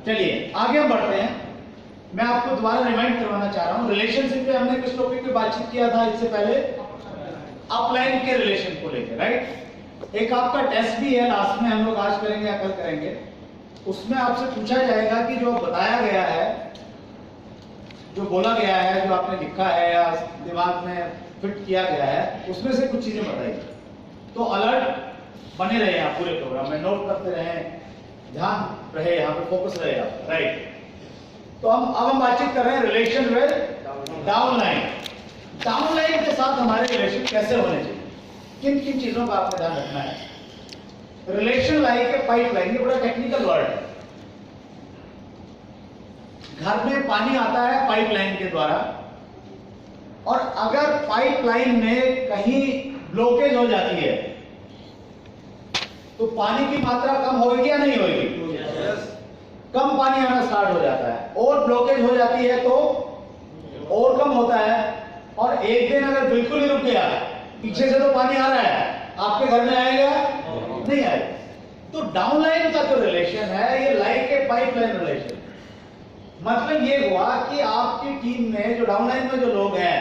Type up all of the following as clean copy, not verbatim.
चलिए आगे हम बढ़ते हैं। मैं आपको दोबारा रिमाइंड करवाना चाह रहा हूँ, रिलेशनशिप पे हमने किस टॉपिक पे बातचीत किया था इससे पहले, अपलाइन के रिलेशन को लेकर, राइट। एक आपका टेस्ट भी है लास्ट में, हम लोग आज करेंगे या कल करेंगे। उसमें आपसे पूछा जाएगा कि जो बताया गया है, जो बोला गया है, जो आपने लिखा है या दिमाग में फिट किया गया है, उसमें से कुछ चीजें बताइए। तो अलर्ट बने रहे आप पूरे प्रोग्राम में, नोट करते रहे, ध्यान रहे, यहाँ पे फोकस रहे आप, राइट। तो अब हम बातचीत कर रहे हैं रिलेशन विद डाउनलाइन। डाउनलाइन के साथ हमारे रिलेशन कैसे होने चाहिए, किन किन चीजों का आपको ध्यान रखना है। रिलेशन लाइक ए पाइपलाइन, ये बड़ा टेक्निकल वर्ड है। घर में पानी आता है पाइपलाइन के द्वारा, और अगर पाइपलाइन में कहीं ब्लॉकेज हो जाती है तो पानी की मात्रा कम होगी या नहीं होगी? कम पानी आना स्टार्ट हो जाता है, और ब्लॉकेज हो जाती है तो और कम होता है। और एक दिन अगर बिल्कुल ही रुक गया, पीछे से तो पानी आ रहा है, आपके घर में आएगा? नहीं आएगा। तो डाउनलाइन का जो रिलेशन है ये लाइक ए पाइपलाइन रिलेशन। मतलब ये हुआ कि आपकी टीम में जो डाउनलाइन में जो लोग हैं,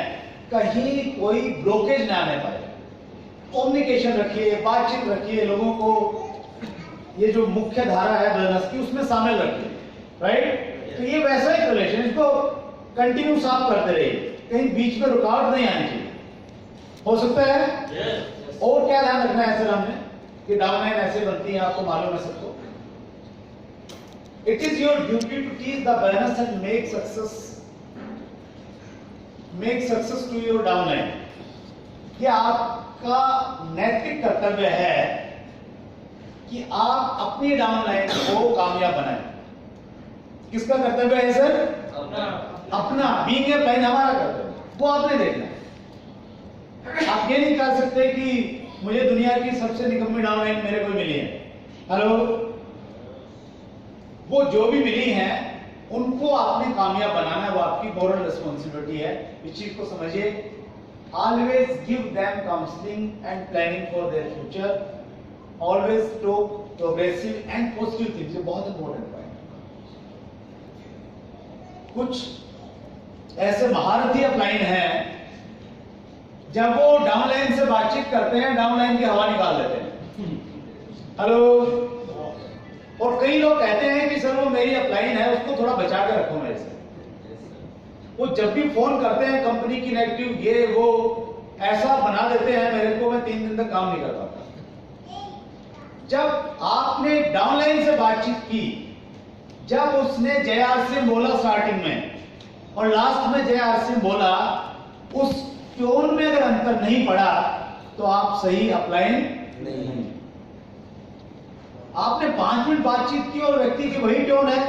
कहीं कोई ब्लॉकेज ना आने पाए। कम्युनिकेशन रखिए, बातचीत रखिए, लोगों को ये जो मुख्य धारा है बिजनेस की उसमें शामिल रखिए, राइट। तो ये वैसा एक रिलेशन, इसको कंटिन्यू साफ करते रहिए, कहीं बीच में रुकावट नहीं आनी चाहिए। हो सकता है और क्या ध्यान रखना है सर हमने, कि डाउनलाइन ऐसे बनती है, आपको मालूम है सबको। It is your duty to teach the business and make success to your downline. ये आपका नैतिक कर्तव्य है कि आप अपनी डाउनलाइन को कामयाब बनाएं। किसका कर्तव्य है सर? अपना। बीइंग ए प्लाइन हमारा कर्तव्य, वो आपने देखना है। आप ये नहीं कह सकते कि मुझे दुनिया की सबसे निकम्मी डाउनलाइन मेरे को मिली है। हेलो, वो जो भी मिली हैं उनको आपने कामयाब बनाना है, वो आपकी मोरल रिस्पॉन्सिबिलिटी है। इस चीज को समझिए। Always give them counselling and planning for their future. Always talk progressive and positive things, ये बहुत इंपॉर्टेंट पॉइंट है। कुछ ऐसे महारथी अपलाइन हैं, जब वो डाउनलाइन से बातचीत करते हैं, डाउनलाइन की हवा निकाल देते हैं। हेलो, और कई लोग कहते हैं कि सर वो मेरी अपलाइन है, उसको थोड़ा बचा के रखो मेरे से। वो जब भी फोन करते हैं कंपनी की नेगेटिव ये वो ऐसा बना देते हैं मेरे को, मैं 3 दिन तक काम नहीं कर पाता। जब आपने डाउनलाइन से बातचीत की, जब उसने जयआर सिंह बोला स्टार्टिंग में और लास्ट में जयआर सिंह बोला, उस टोन में अगर अंतर नहीं पड़ा तो आप सही अपलाइन नहीं। आपने 5 मिनट बातचीत की और व्यक्ति की वही टोन है,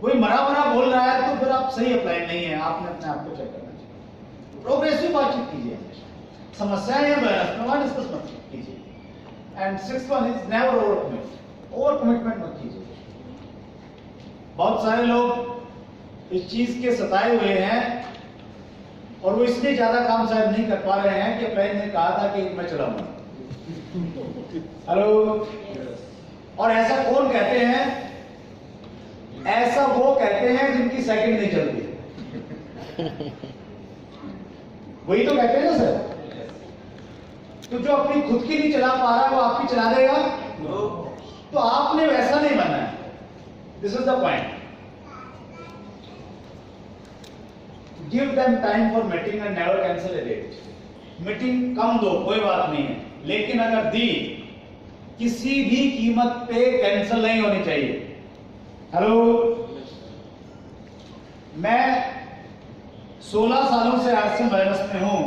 कोई मरा बोल रहा है, तो फिर आप सही अप्लाई नहीं है। आपने अपने आप को चेक करना चाहिए। प्रोग्रेसिव बातचीत कीजिए, समस्याएं या बहस डिस्कस मत कीजिए। And 6th one is never over commit, over commitment मत कीजिए। बहुत सारे लोग इस चीज के सताए हुए हैं और वो इसलिए ज्यादा काम शायद नहीं कर पा रहे हैं कि अप्लाई ने कहा था कि मैं चलाऊंगा। हेलो, और ऐसा कौन कहते हैं? ऐसा वो कहते हैं जिनकी सेकंड नहीं चलती। वही तो कहते हैं ना सर। तो जो अपनी खुद की नहीं चला पा रहा वो आपकी चला देगा? तो आपने वैसा नहीं बनना है। This is the point. Give them time for meeting and never cancel a date. Meeting कम दो, कोई बात नहीं है, लेकिन अगर दी, किसी भी कीमत पे कैंसिल नहीं होनी चाहिए। हेलो, मैं 16 सालों से आज से बिजनेस में हूं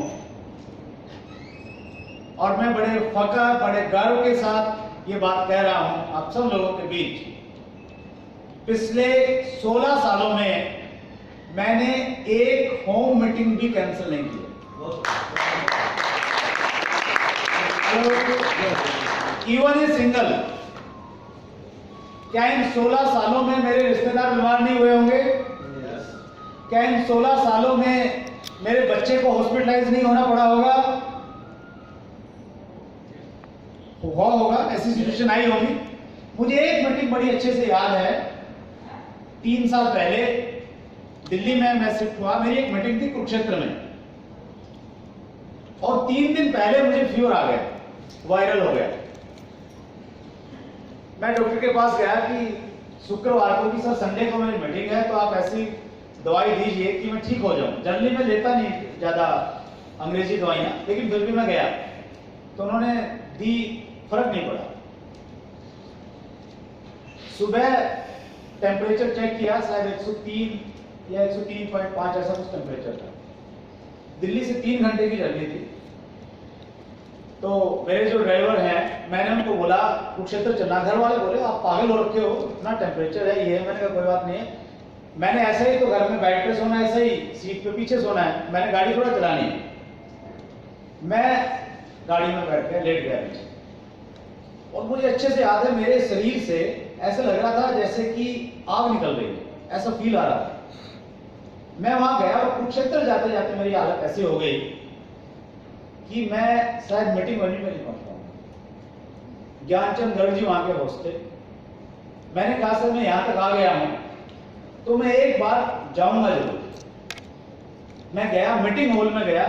और मैं बड़े फख्र, बड़े गर्व के साथ ये बात कह रहा हूं आप सब लोगों के बीच, पिछले 16 सालों में मैंने एक होम मीटिंग भी कैंसिल नहीं की। Even a single. क्या इन 16 सालों में मेरे रिश्तेदार बीमार नहीं हुए होंगे? क्या इन 16 सालों में मेरे बच्चे को हॉस्पिटलाइज नहीं होना पड़ा होगा? हुआ होगा, ऐसी सिचुएशन आई होगी। मुझे एक मीटिंग बड़ी अच्छे से याद है 3 साल पहले दिल्ली में मैं शिफ्ट हुआ, मेरी एक मीटिंग थी कुरुक्षेत्र में, और 3 दिन पहले मुझे फीवर आ गया, वायरल हो गया। मैं डॉक्टर के पास गया कि शुक्रवार को कि सर संडे को मेरी मीटिंग है, तो आप ऐसी दवाई दीजिए कि मैं ठीक हो जाऊं। जनरली मैं लेता नहीं ज्यादा अंग्रेजी दवाइयां, लेकिन फिर भी मैं गया तो उन्होंने दी, फर्क नहीं पड़ा। सुबह टेम्परेचर चेक किया, शायद 103 या 103.5 ऐसा कुछ टेम्परेचर था। दिल्ली से 3 घंटे की जर्नी थी। तो मेरे जो ड्राइवर हैं, मैंने उनको बोला कुरुक्षेत्र चलना। घर वाले बोले आप पागल हो रखे हो, इतना टेम्परेचर है ये। मैंने कहा कोई बात नहीं है, मैंने ऐसे ही तो घर में बेड पे सोना है, ऐसे ही सीट पे पीछे सोना है, मैंने गाड़ी थोड़ा चलानी है। मैं गाड़ी में बैठ गया, लेट गया पीछे, और मुझे अच्छे से याद है मेरे शरीर से ऐसा लग रहा था जैसे कि आग निकल रही है, ऐसा फील आ रहा था। मैं वहां गया और कुरुक्षेत्र जाते जाते मेरी हालत ऐसी हो गई कि मैं शायद मीटिंग वनी में नहीं पहुंच पाऊंगा। ज्ञानचंद गर्ग जी वहां के होस्ट थे। मैंने कहा सर मैं यहां तक आ गया हूं तो मैं एक बार जाऊंगा जरूर। मैं गया, मीटिंग हॉल में गया,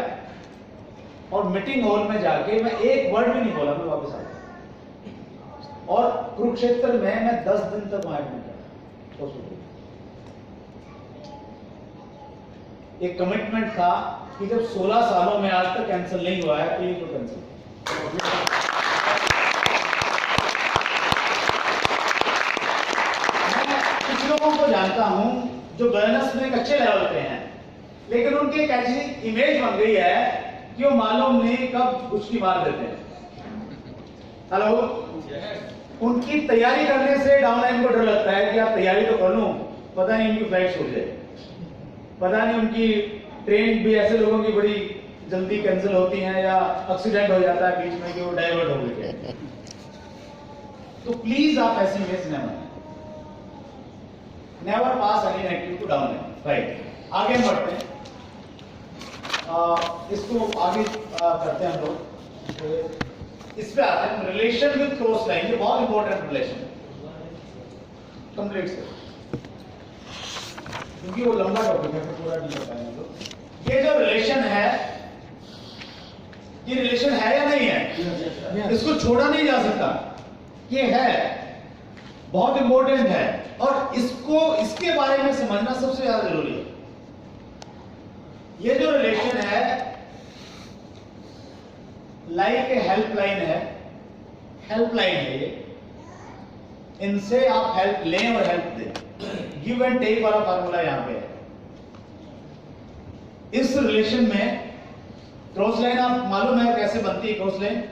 और मीटिंग हॉल में जाके मैं एक वर्ड भी नहीं बोला, मैं वापस आ गया। और कुरुक्षेत्र में मैं 10 दिन तक वहां एडमिट रहा हॉस्पिटल। एक कमिटमेंट था कि जब 16 सालों में आज तक कैंसिल नहीं हुआ है तो ये तो कैंसिल। मैं कुछ लोगों को जानता हूं जो वेलनेस में एक अच्छे लेवल पे हैं, लेकिन उनकी एक ऐसी इमेज बन गई है कि वो मालूम नहीं कब उसकी मार देते हैं। हेलो, उनकी तैयारी करने से डाउनलाइन को डर लगता है कि आप तैयारी तो कर लूं, पता नहीं उनकी फ्लाइट छूट जाए, पता नहीं उनकी ट्रेन भी ऐसे लोगों की बड़ी जल्दी कैंसिल होती हैं या एक्सीडेंट हो जाता है बीच में कि वो डाइवर्ट हो गए। तो प्लीज आप ऐसी इमेज न बनाएं। Never pass any negative to downline. Right, आगे बढ़ते हैं। इसको आगे करते हैं हम लोग। इस पे आते हैं रिलेशन विद क्रॉस लाइन। ये बहुत इंपॉर्टेंट रिलेशन है, कंप्लीट से, क्योंकि वो लंबा टॉपिक है, पूरा नहीं बताएंगे हम लोग। ये जो रिलेशन है, ये रिलेशन है या नहीं है? इसको छोड़ा नहीं जा सकता। ये है, बहुत इंपॉर्टेंट है, और इसको, इसके बारे में समझना सबसे ज्यादा जरूरी है। ये जो रिलेशन है लाइक ए हेल्पलाइन है, हेल्पलाइन है ये। इनसे आप हेल्प लें और हेल्प दें। गिव एंड टेक वाला फार्मूला यहां पे है। इस रिलेशन में क्रॉस लाइन, आप मालूम है कैसे बनती है क्रॉस लाइन।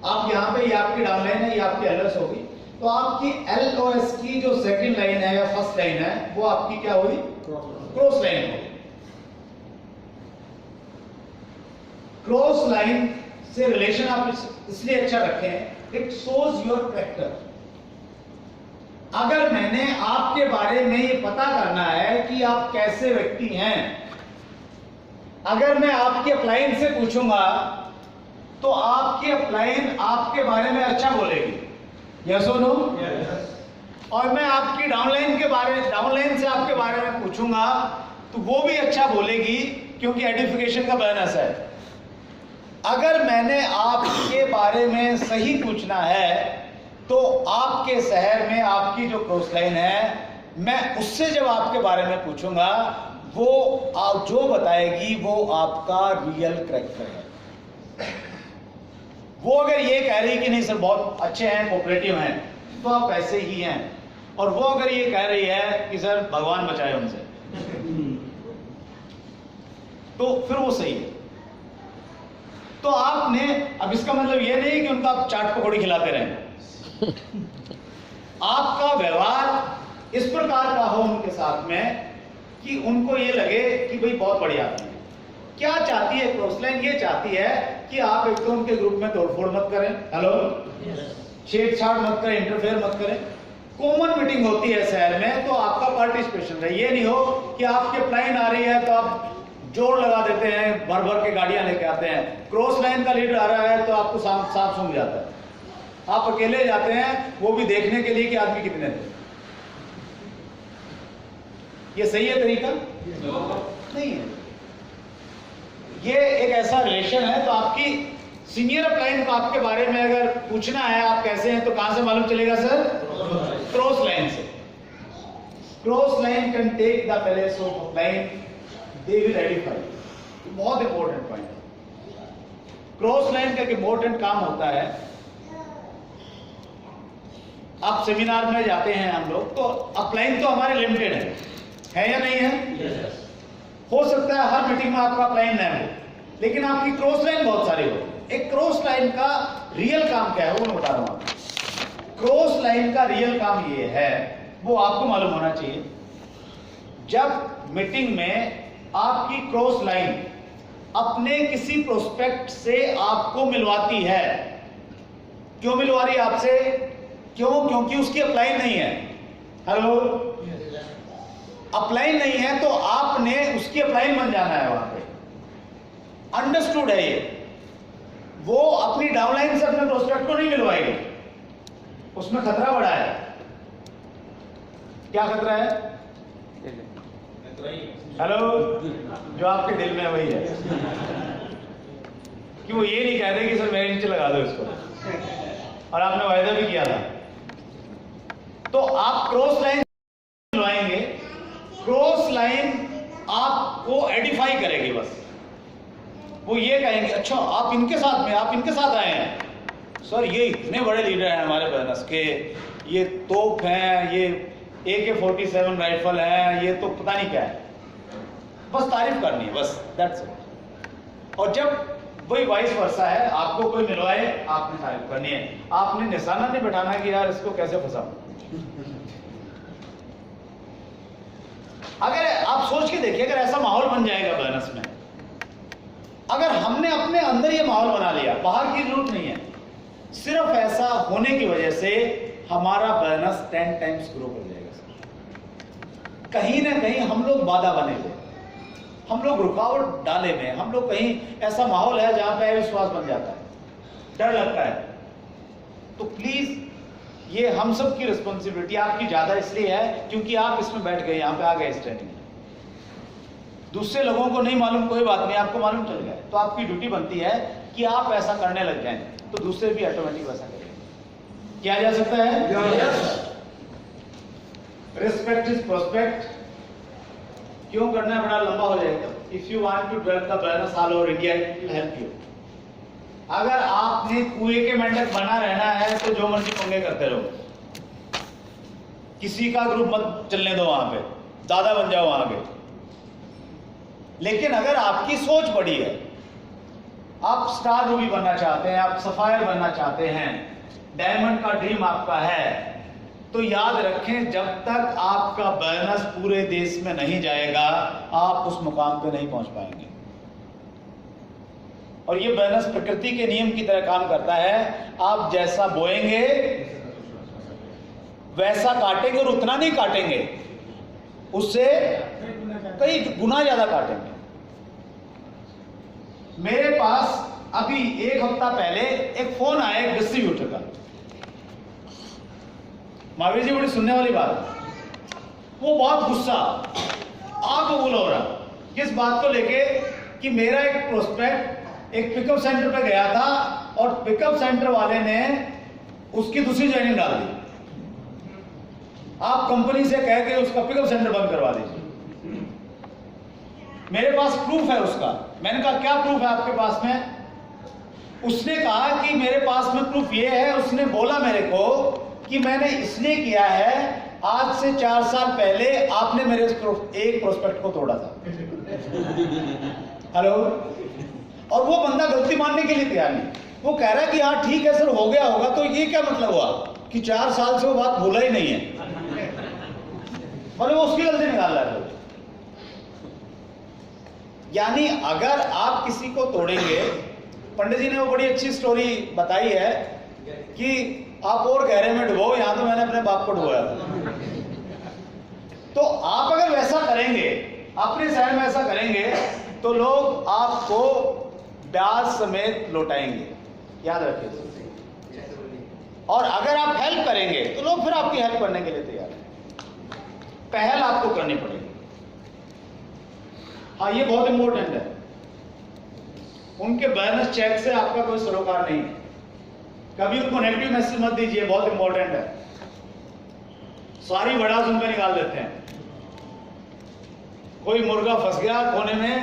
आप यहां पे, ये आपकी डाउन लाइन है, ये आपकी एलएस होगी, तो आपकी एलओएस की जो सेकंड लाइन है या फर्स्ट लाइन है वो आपकी क्या हुई? क्रॉस लाइन होगी। क्रॉस लाइन से रिलेशन आप इसलिए अच्छा रखें, इट शोज योर कैरेक्टर। अगर मैंने आपके बारे में ये पता करना है कि आप कैसे व्यक्ति हैं, अगर मैं आपके अपलाइन से पूछूंगा तो आपकी अपलाइन आपके बारे में अच्छा बोलेगी, यस और नो? और मैं आपकी डाउनलाइन के बारे, डाउनलाइन से आपके बारे में पूछूंगा तो वो भी अच्छा बोलेगी, क्योंकि एडिफिकेशन का बैलेंस है। अगर मैंने आपके बारे में सही पूछना है तो आपके शहर में आपकी जो क्रॉस लाइन है, मैं उससे जब आपके बारे में पूछूंगा वो आप जो बताएगी वो आपका रियल कैरेक्टर है। वो अगर ये कह रही कि नहीं सर बहुत अच्छे हैं, कोऑपरेटिव हैं, तो आप ऐसे ही हैं। और वो अगर ये कह रही है कि सर भगवान बचाए उनसे, तो फिर वो सही है। तो आपने, अब इसका मतलब ये नहीं कि उनका आप चाट पकौड़ी खिलाते रहें। आपका व्यवहार इस प्रकार का हो उनके साथ में कि उनको ये लगे कि भाई बहुत बढ़िया है। क्या चाहती है क्रॉस लाइन? ये चाहती है कि आप एक तो उनके ग्रुप में तोड़फोड़ मत करें, हेलो, छेड़छाड़ मत करें, इंटरफेयर मत करें। कॉमन मीटिंग होती है शहर में तो आपका पार्टिसिपेशन रहे। ये नहीं हो कि आपके प्लाइन आ रही है तो आप जोर लगा देते हैं, भर भर के गाड़ियां लेके आते हैं। क्रॉस लाइन का लीडर आ रहा है तो आपको साफ सूंघ जाता है। आप अकेले जाते हैं, वो भी देखने के लिए कि आदमी कितने थे। ये सही है तरीका? नहीं है। ये एक ऐसा रिलेशन है, तो आपकी सीनियर अपलाइन को आपके बारे में अगर पूछना है आप कैसे हैं, तो कहां से मालूम चलेगा सर? क्रॉस लाइन से। Cross line can take the place of upline, they will identify. बहुत इंपॉर्टेंट पॉइंट है। क्रॉस लाइन का एक इंपॉर्टेंट काम होता है, आप सेमिनार में जाते हैं हम लोग, तो अपलाइन तो हमारे लिमिटेड है या नहीं है? yes. हो सकता है हर मीटिंग में आपका अपलाइन न हो, लेकिन आपकी क्रॉस लाइन बहुत सारी हो। एक क्रॉस लाइन का रियल काम क्या है वो मैं बता रहा हूं। क्रॉस लाइन का रियल काम ये है, वो आपको मालूम होना चाहिए। जब मीटिंग में आपकी क्रॉस लाइन अपने किसी प्रोस्पेक्ट से आपको मिलवाती है, क्यों मिलवा रही है आपसे? क्यों? क्योंकि उसकी अपलाइन नहीं है। हेलो, अपलाइन नहीं है तो आपने उसकी अपलाइन बन जाना है वहां पे। अंडरस्टूड है ये? वो अपनी डाउनलाइन से अपने प्रोस्पेक्ट को नहीं मिलवाएगी, उसमें खतरा बड़ा है। क्या खतरा है? हेलो, जो आपके दिल में है वही है कि वो ये नहीं कह रहे कि सर मेरे नीचे लगा दो इसको, और आपने वायदा भी किया था। तो आप क्रॉस लाइन मिलवाएंगे, क्रॉस लाइन आपको एडिफाई करेगी। बस वो ये कहेंगे अच्छा आप इनके साथ में, आप इनके साथ आए हैं सर, ये इतने बड़े लीडर हैं हमारे बिजनेस के, ये तोप हैं, ये AK-47 राइफल है, ये तो पता नहीं क्या है। बस तारीफ करनी है, बस दैट्स इट। और जब वही वाइस वर्सा है, आपको कोई मिलवाए आपने तारीफ करनी है, आपने निशाना नहीं बैठाना कि यार इसको कैसे फंसाऊं। अगर आप सोच के देखिए, अगर ऐसा माहौल बन जाएगा बिजनेस में, अगर हमने अपने अंदर ये माहौल बना लिया, बाहर की जरूरत नहीं है, सिर्फ ऐसा होने की वजह से हमारा बिजनेस 10 टाइम्स ग्रो कर जाएगा। कहीं ना कहीं हम लोग बाधा बने हुए, हम लोग रुकावट डाले में, हम लोग कहीं ऐसा माहौल है जहां पे अविश्वास बन जाता है, डर लगता है। तो प्लीज ये हम सब की रिस्पॉन्सिबिलिटी, आपकी ज्यादा इसलिए है क्योंकि आप इसमें बैठ गए, यहां पे आ गए इस ट्रेनिंग में। दूसरे लोगों को नहीं मालूम, कोई बात नहीं, आपको मालूम चल गया, तो आपकी ड्यूटी बनती है कि आप ऐसा करने लग जाएं, तो दूसरे भी ऑटोमेटिक वैसा करेंगे। किया जा सकता है? Respect is prospect. क्यों करना है? बड़ा लंबा हो जाएगा। If you want to develop the business all over India, it will help you. अगर आपने कुएं के मेंढक बना रहना है तो जो मर्जी पंगे करते रहो, किसी का ग्रुप मत चलने दो, वहां पे दादा बन जाओ वहां पे। लेकिन अगर आपकी सोच बड़ी है, आप स्टार रूबी बनना चाहते हैं, आप सफायर बनना चाहते हैं, डायमंड का ड्रीम आपका है, तो याद रखें जब तक आपका बिजनेस पूरे देश में नहीं जाएगा आप उस मुकाम पे नहीं पहुंच पाएंगे। और ये बिजनेस प्रकृति के नियम की तरह काम करता है, आप जैसा बोएंगे वैसा काटेंगे, और उतना नहीं काटेंगे, उससे कई गुना ज्यादा काटेंगे। मेरे पास अभी 1 हफ्ता पहले एक फोन आया एक डिस्ट्रीब्यूटर का। महावीर जी, बड़ी सुनने वाली बात है, वो बहुत गुस्सा, आग बबूल हो रहा, किस बात को लेके कि मेरा एक प्रोस्पेक्ट एक पिकअप सेंटर पे गया था और पिकअप सेंटर वाले ने उसकी दूसरी ज्वाइनिंग डाल दी। आप कंपनी से कह के उसका पिकअप सेंटर बंद करवा दीजिए। मेरे पास प्रूफ है उसका। मैंने कहा क्या प्रूफ है आपके पास में? उसने कहा कि मेरे पास में प्रूफ ये है, उसने बोला मेरे को कि मैंने इसलिए किया है, आज से 4 साल पहले आपने मेरे एक प्रोस्पेक्ट को तोड़ा था। हेलो, और वो बंदा गलती मानने के लिए तैयार नहीं, वो कह रहा है कि हाँ ठीक है सर हो गया होगा। तो ये क्या मतलब हुआ कि 4 साल से वो बात भूला ही नहीं है, मतलब वो उसकी गलती निकाल रहा है। यानी अगर आप किसी को तोड़ेंगे, पंडित जी ने वो बड़ी अच्छी स्टोरी बताई है कि आप और गहरे में डुबो, यहां तो मैंने अपने बाप को डुबोया था। तो आप अगर वैसा करेंगे, अपने शहर में ऐसा करेंगे, तो लोग आपको ब्याज समेत लौटाएंगे, याद रखिए। और अगर आप हेल्प करेंगे तो लोग फिर आपकी हेल्प करने के लिए तैयार हैं। पहल आपको करनी पड़ेगी। हाँ, ये बहुत इंपॉर्टेंट है। उनके बैलेंस चेक से आपका कोई सरोकार नहीं है, कभी उनको नेगेटिव मैसेज मत दीजिए, बहुत इंपॉर्टेंट है। सारी भड़ास उन पे निकाल देते हैं। कोई मुर्गा फंस गया कोने में,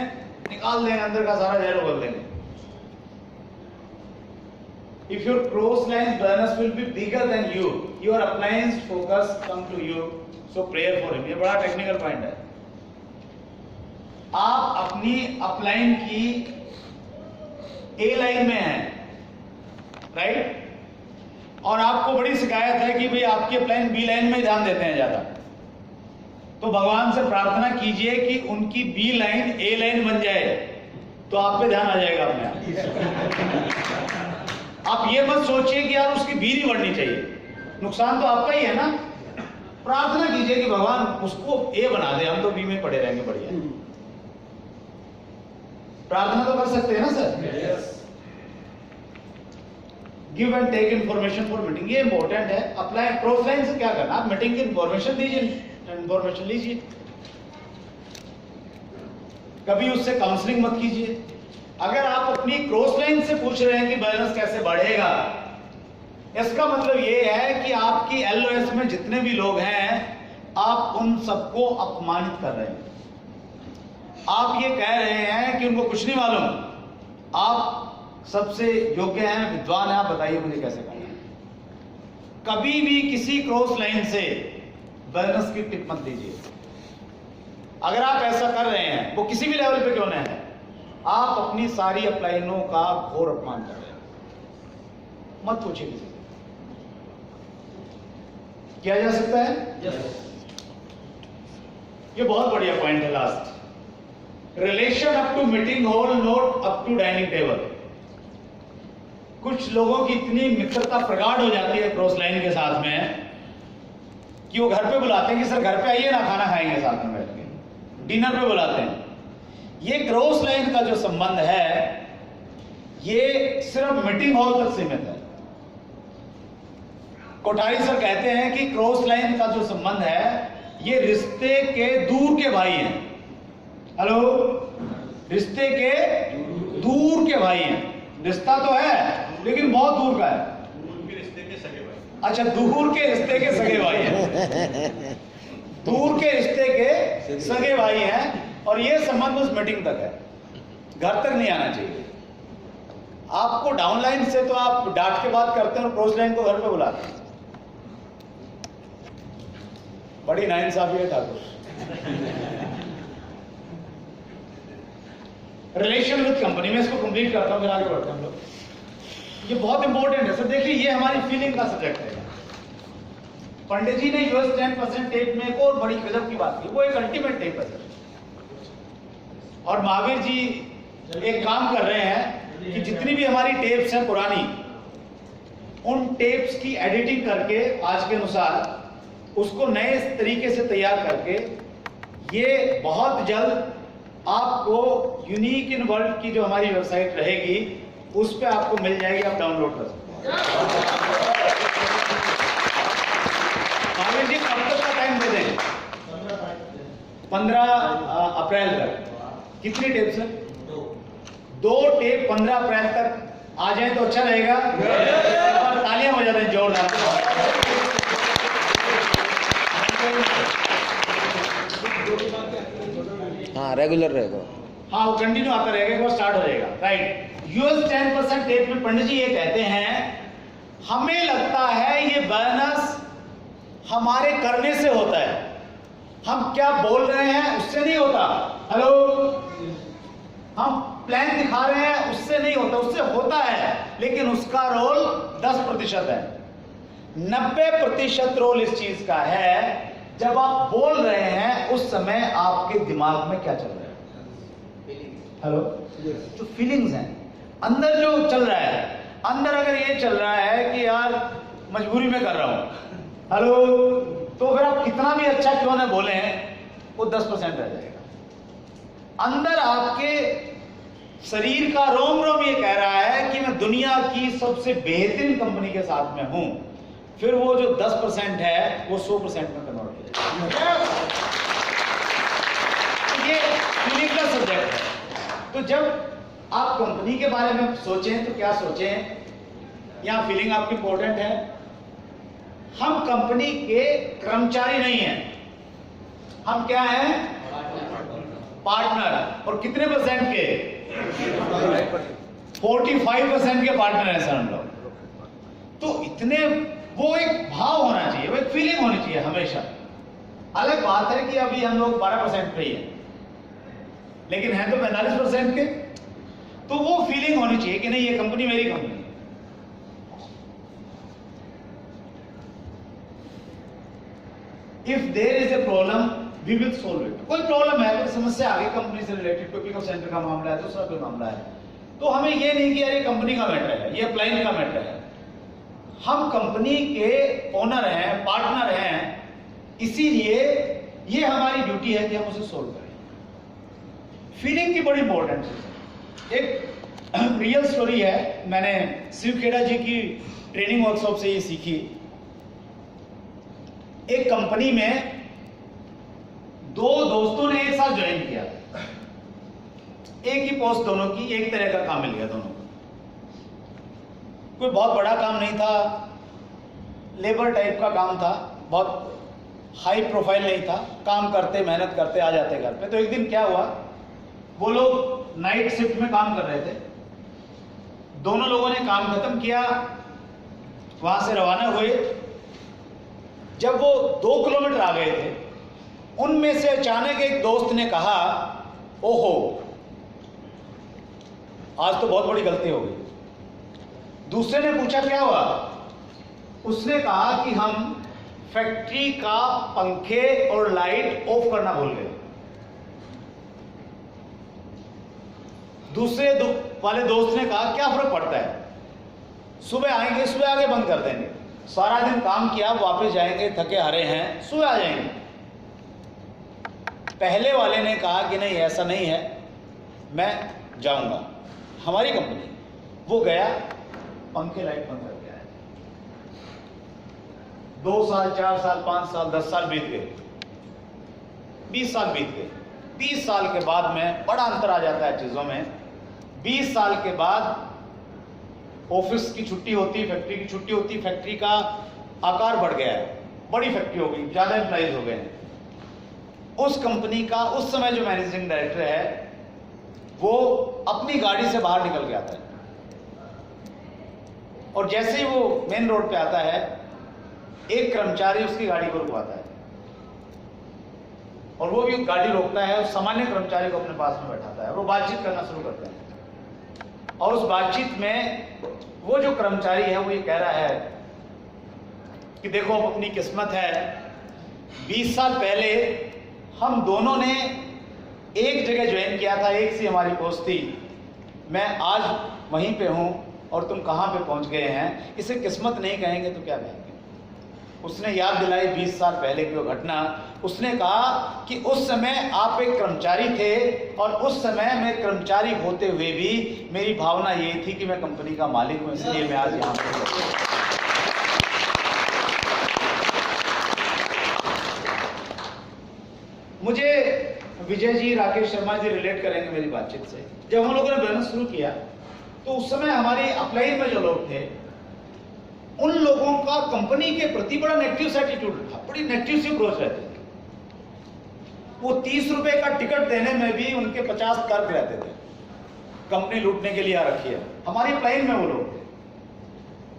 निकाल देंगे अंदर का सारा जहर उगल देंगे। If your cross lines balance will be bigger than you, your appliance focus come to you, so prayer for him। ये बड़ा टेक्निकल पॉइंट है। आप अपनी अपलाइन की ए लाइन में हैं, राइट, और आपको बड़ी शिकायत है कि भाई आपकी अपलाइन बी लाइन में ध्यान देते हैं ज्यादा, तो भगवान से प्रार्थना कीजिए कि उनकी बी लाइन ए लाइन बन जाए, तो आप पे ध्यान आ जाएगा अपने आप ये मत सोचिए कि यार उसकी बी नहीं बढ़नी चाहिए, नुकसान तो आपका ही है ना। प्रार्थना कीजिए कि भगवान उसको ए बना दे, हम तो बी में पड़े रहेंगे, बढ़िया। प्रार्थना तो कर सकते हैं ना sir. Give and take information for meeting, ये इंपॉर्टेंट है। अप्लाई क्रॉस लाइन से क्या करना, आप मीटिंग की इंफॉर्मेशन दीजिए, इंफॉर्मेशन लीजिए, कभी उससे काउंसलिंग मत कीजिए। अगर आप अपनी क्रॉस लाइन से पूछ रहे हैं कि बैलेंस कैसे बढ़ेगा, इसका मतलब ये है कि आपकी एलओएस में जितने भी लोग हैं, आप उन सबको अपमानित कर रहे हैं। आप ये कह रहे हैं कि उनको कुछ नहीं मालूम, आप सबसे योग्य हैं, विद्वान हैं, आप बताइए मुझे कैसे करना है। कभी भी किसी क्रॉस लाइन से बैलेंस की टिप मत दीजिए। अगर आप ऐसा कर रहे हैं, वो किसी भी लेवल पे क्यों ना है, आप अपनी सारी अपलाइनों का घोर अपमान कर रहे हैं। मत पूछिए किसी से। किया जा सकता है? ये बहुत बढ़िया पॉइंट है last. Relation up to meeting hall, not up to dining table. कुछ लोगों की इतनी मित्रता प्रगाढ़ हो जाती है क्रॉस लाइन के साथ में कि वो घर पे बुलाते हैं कि सर घर पे आइए ना, खाना खाएंगे साथ में बैठ के, डिनर पे बुलाते हैं। ये क्रॉस लाइन का जो संबंध है, ये सिर्फ मीटिंग हॉल तक सीमित है। कोठारी सर कहते हैं कि क्रॉस लाइन का जो संबंध है, ये रिश्ते के दूर के भाई हैं। हेलो, रिश्ते के दूर के भाई हैं। रिश्ता तो है लेकिन बहुत दूर का है। दूर के रिश्ते के सगे भाई। अच्छा, दूर के रिश्ते के सगे भाई हैं। दूर के रिश्ते के सगे भाई हैं, और ये संबंध उस मीटिंग तक है, घर तक नहीं आना चाहिए। आपको डाउन लाइन से तो आप डांट के बात करते हैं और क्रॉस लाइन को घर पे बुलाते हैं। बड़ी नाइंसाफी है ठाकुर। रिलेशन विद कंपनी में इसको कंप्लीट करता हूं, फिर आगे बढ़ते हैं हम लोग। ये बहुत इंपॉर्टेंट है सर। देखिए, ये हमारी फीलिंग का सब्जेक्ट है। पंडित जी ने यूएस 10% टेप में एक और बड़ी गजब की बात की, वो एक अल्टीमेट टेप है सर। और महावीर जी एक काम कर रहे हैं कि जितनी भी हमारी टेप्स हैं पुरानी, उन टेप्स की एडिटिंग करके आज के अनुसार उसको नए तरीके से तैयार करके, ये बहुत जल्द आपको यूनिक इन वर्ल्ड की जो हमारी वेबसाइट रहेगी उस पे आपको मिल जाएगी, आप डाउनलोड कर सकते हैं। महावीर जी कब तक का टाइम दे दें? 15 अप्रैल तक। कितनी टेप सर? 2 टेप 15 अप्रैल तक आ जाए तो अच्छा रहेगा। और तालियां बजा दें जोरदार। हाँ, रेगुलर रहेगा। हाँ, वो कंटिन्यू आता रहेगा, एक बार स्टार्ट हो जाएगा, राइट। यूएस 10% टेप में पंडित जी ये कहते हैं, हमें लगता है ये बैलेंस हमारे करने से होता है, हम क्या बोल रहे हैं उससे नहीं होता। हेलो, हम प्लान दिखा रहे हैं उससे नहीं होता, उससे होता है, लेकिन उसका रोल 10% है। 90% रोल इस चीज का है, जब आप बोल रहे हैं उस समय आपके दिमाग में क्या चल रहा है। हेलो, जो फीलिंग्स हैं अंदर जो चल रहा है, अंदर अगर ये चल रहा है कि यार मजबूरी में कर रहा हूं, हेलो, तो फिर आप कितना भी अच्छा क्यों ना बोले, वो 10% रह जाएगा। अंदर आपके शरीर का रोम रोम ये कह रहा है कि मैं दुनिया की सबसे बेहतरीन कंपनी के साथ में हूं, फिर वो जो 10% है वो 100% में कन्वर्ट हो जाएगा। ये फीलिंग का सब्जेक्ट तो जब आप कंपनी के बारे में सोचें तो क्या सोचें, यहाँ फीलिंग आपकी इंपॉर्टेंट है। हम कंपनी के कर्मचारी नहीं हैं, हम क्या हैं? पार्टनर। और कितने परसेंट के? 45% के पार्टनर हैं सर हम लोग। तो इतने, वो एक भाव होना चाहिए, वो एक फीलिंग होनी चाहिए हमेशा। अलग बात है कि अभी हम लोग 12% पे ही है, लेकिन है तो 45% के। तो वो फीलिंग होनी चाहिए कि नहीं, ये कंपनी मेरी कंपनी है। If there is a problem we will solve it. कोई प्रॉब्लम है, कोई समस्या आ गई कंपनी से रिलेटेड, कोई पिकअप सेंटर का मामला है, दूसरा कोई मामला है, तो हमें ये नहीं कि यार ये कंपनी का मैटर है, ये अपलाइन का मैटर है। हम कंपनी के ओनर हैं, पार्टनर हैं, इसीलिए ये हमारी ड्यूटी है कि हम उसे सोल्व करें। फीलिंग की बड़ी इंपॉर्टेंट है। एक रियल स्टोरी है, मैंने शिव खेड़ा जी की ट्रेनिंग वर्कशॉप से ये सीखी। एक कंपनी में दो दोस्तों ने एक साथ ज्वाइन किया, एक ही पोस्ट दोनों की, एक तरह का काम मिल गया दोनों को। कोई बहुत बड़ा काम नहीं था, लेबर टाइप का काम था, बहुत हाई प्रोफाइल नहीं था, काम करते मेहनत करते आ जाते घर पे। तो एक दिन क्या हुआ, वो लोग नाइट शिफ्ट में काम कर रहे थे, दोनों लोगों ने काम खत्म किया, वहां से रवाना हुए। जब वो 2 किलोमीटर आ गए थे, उनमें से अचानक एक दोस्त ने कहा, ओहो आज तो बहुत बड़ी गलती हो गई। दूसरे ने पूछा क्या हुआ? उसने कहा कि हम फैक्ट्री का पंखे और लाइट ऑफ करना भूल गए। दूसरे वाले दोस्त ने कहा क्या फर्क पड़ता है, सुबह आएंगे, सुबह आके बंद कर देंगे, सारा दिन काम किया, वापस जाएंगे, थके हारे हैं, सुबह आ जाएंगे। पहले वाले ने कहा कि नहीं ऐसा नहीं है, मैं जाऊंगा, हमारी कंपनी। वो गया, पंखे लाइट बंद करके आया। 2 साल 4 साल 5 साल 10 साल बीत गए, 20 साल बीत गए। 20 साल के बाद में बड़ा अंतर आ जाता है चीजों में। 20 साल के बाद ऑफिस की छुट्टी होती, फैक्ट्री की छुट्टी होती, फैक्ट्री का आकार बढ़ गया है, बड़ी फैक्ट्री हो गई, ज्यादा एम्प्लॉइज हो गए हैं। उस कंपनी का उस समय जो मैनेजिंग डायरेक्टर है, वो अपनी गाड़ी से बाहर निकल के आता है, और जैसे ही वो मेन रोड पे आता है, एक कर्मचारी उसकी गाड़ी को रुकवाता है, और वो भी गाड़ी रोकता है, उस सामान्य कर्मचारी को अपने पास में बैठाता है, और वो बातचीत करना शुरू करते हैं। और उस बातचीत में वो जो कर्मचारी है वो ये कह रहा है कि देखो अब अपनी किस्मत है, 20 साल पहले हम दोनों ने एक जगह ज्वाइन किया था, एक सी हमारी पोस्ट थी, मैं आज वहीं पे हूं और तुम कहां पे पहुंच गए हैं, इसे किस्मत नहीं कहेंगे तो क्या कहेंगे। उसने याद दिलाई 20 साल पहले की वो घटना। उसने कहा कि उस समय आप एक कर्मचारी थे, और उस समय मैं कर्मचारी होते हुए भी मेरी भावना ये थी कि मैं कंपनी का मालिक हूं, इसलिए मैं आज यहाँ पर। मुझे विजय जी, राकेश शर्मा जी रिलेट करेंगे मेरी बातचीत से। जब हम लोगों ने बिजनेस शुरू किया तो उस समय हमारी अपलाइन में जो लोग थे, उन लोगों का कंपनी के प्रति बड़ा नेगेटिव एटीट्यूड था, बड़ी नेगेटिव सी अप्रोच रहती थी। वो 30 रुपए का टिकट देने में भी उनके 50 तर्क रहते थे, कंपनी लूटने के लिए आ रखी है। हमारी प्लाइन में वो लोग थे,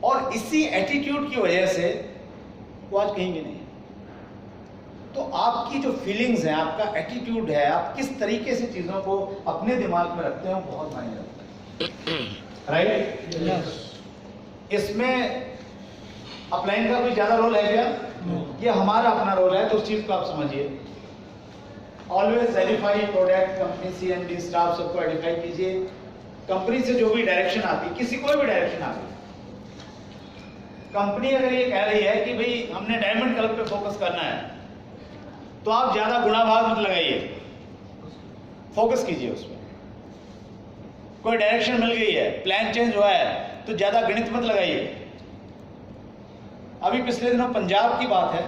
और इसी एटीट्यूड की वजह से वो आज कहीं भी नहीं है। तो आपकी जो फीलिंग्स हैं, आपका एटीट्यूड है, आप किस तरीके से चीजों को अपने दिमाग में रखते हैं, बहुत मायने रखता है, राइट? इसमें अपलाइन का कोई ज्यादा रोल है क्या? ये हमारा अपना रोल है, तो उस चीज को आप समझिए। Always verify product, company, CMD, staff सबको आइडेंटिफाई कीजिए। कंपनी से जो भी डायरेक्शन आती, किसी कोई भी डायरेक्शन आती, कंपनी अगर ये कह रही है कि भाई हमने डायमंड क्लब पे फोकस करना है, तो आप ज्यादा गुणाभाग मत लगाइए, फोकस कीजिए उसमें। कोई डायरेक्शन मिल गई है, प्लान चेंज हुआ है, तो ज्यादा गणित मत लगाइए। अभी पिछले दिनों पंजाब की बात है,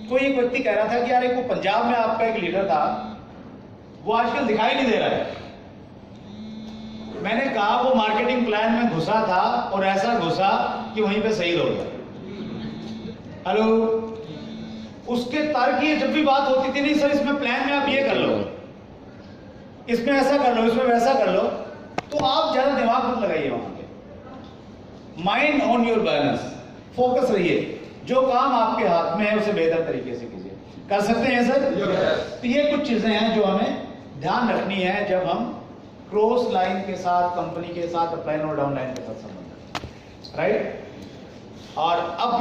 कोई एक व्यक्ति कह रहा था कि यार एक वो पंजाब में आपका एक लीडर था, वो आजकल दिखाई नहीं दे रहा है, मैंने कहा वो मार्केटिंग प्लान में घुसा था और ऐसा घुसा कि वहीं पे शहीद हो गया। हेलो, उसके तर्क ये जब भी बात होती थी, नहीं सर इसमें प्लान में आप ये कर लो, इसमें ऐसा कर लो, इसमें वैसा कर लो, तो आप ज्यादा दिमाग मत लगाइए वहां पे। Mind on your balance, focus रहिए, जो काम आपके हाथ में है उसे बेहतर तरीके से कीजिए। कर सकते हैं सर? तो ये कुछ चीजें हैं जो हमें ध्यान रखनी है जब हम क्रॉस लाइन के साथ, कंपनी के साथ, अपलाइन और डाउन लाइन के साथ संबंध, राइट। और अब मैं